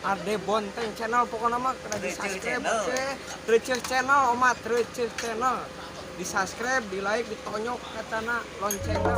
Ade Bonteng channel pokoknya mah kena di subscribe Receh channel omat Receh channel di subscribe di like ditonyok katana loncengna.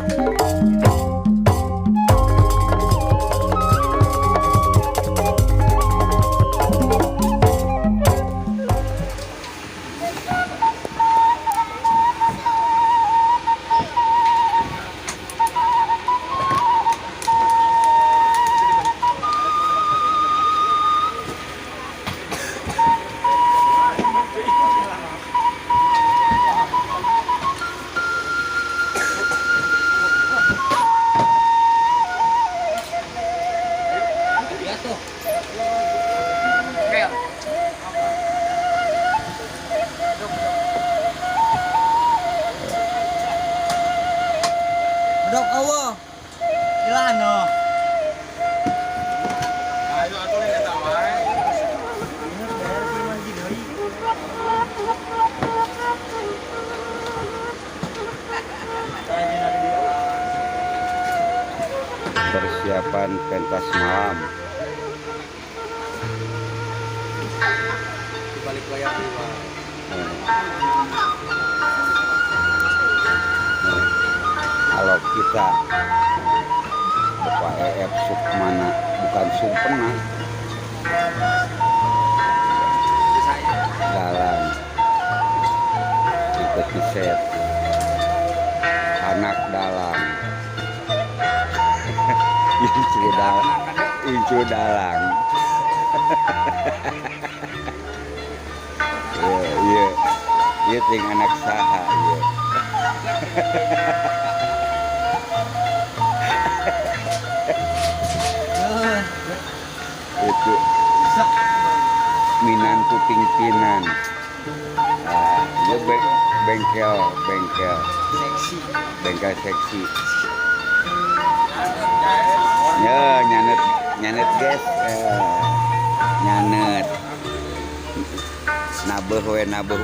Bedok eueuh. Ilano. Ayo atuh nih eta wae. Persiapan pentas malam. Di balik layar dua. Kalau kita Bapak EF Sukmana bukan Sumpena Dalang ikut set anak dalang Incu dalang iya ting anak saha iya. Itu minantu pimpinan ya bengkel seksi ya nyanet guys nyanet nabeh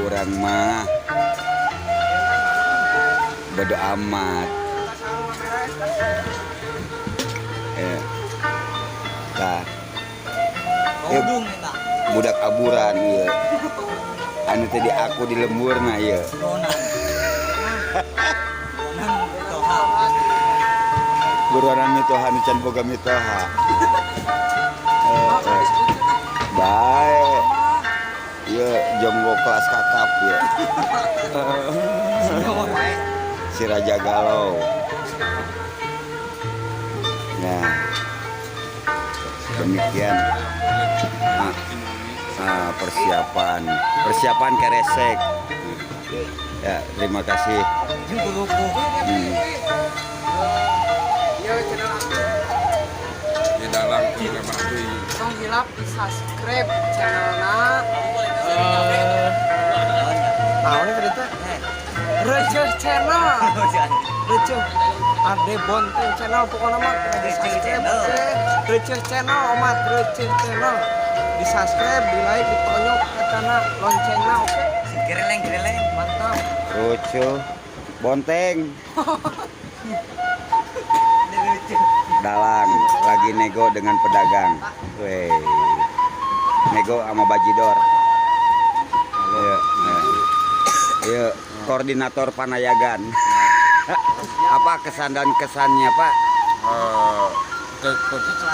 urang mah bodo amat tah Udung eta. budak aburan ieu anu teh di aku di lemburna ieu Buronan toha. buronan mitoha nu can boga mitoha bae ieu jonggo kelas kakap ieu si Raja Galau nah demikian persiapan keresek ya terima kasih Yo channel aku Di dalam juga mati. tong hilap di subscribe channelna tahu nih tadi teh Receh channel Receh Ade Bonteng channel pokoknya mah kena di subscribe Receh channel omat Receh channel di subscribe di like ditonyok katana loncengna oke Gereleng. mantap. lucu Bonteng dalang lagi nego dengan pedagang weh nego sama bajidor iya koordinator Panayagan apa kesan dan kesannya Pak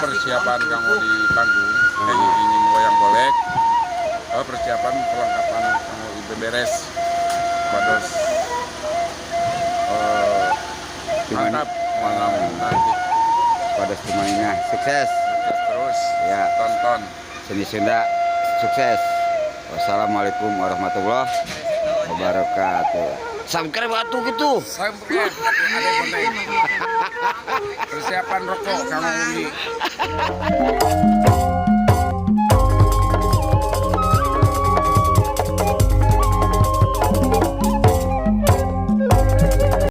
Persiapan kamu di panggung ingin wayang golek, persiapan perlengkapan kamu beres pados mantap malam nanti pada semuanya sukses terus ya tonton. seni Sunda sukses. Wassalamualaikum warahmatullahi wabarakatuh. Subscribe atuh gitu. Sampai ada Bonteng. Persiapan rokok kamu ini.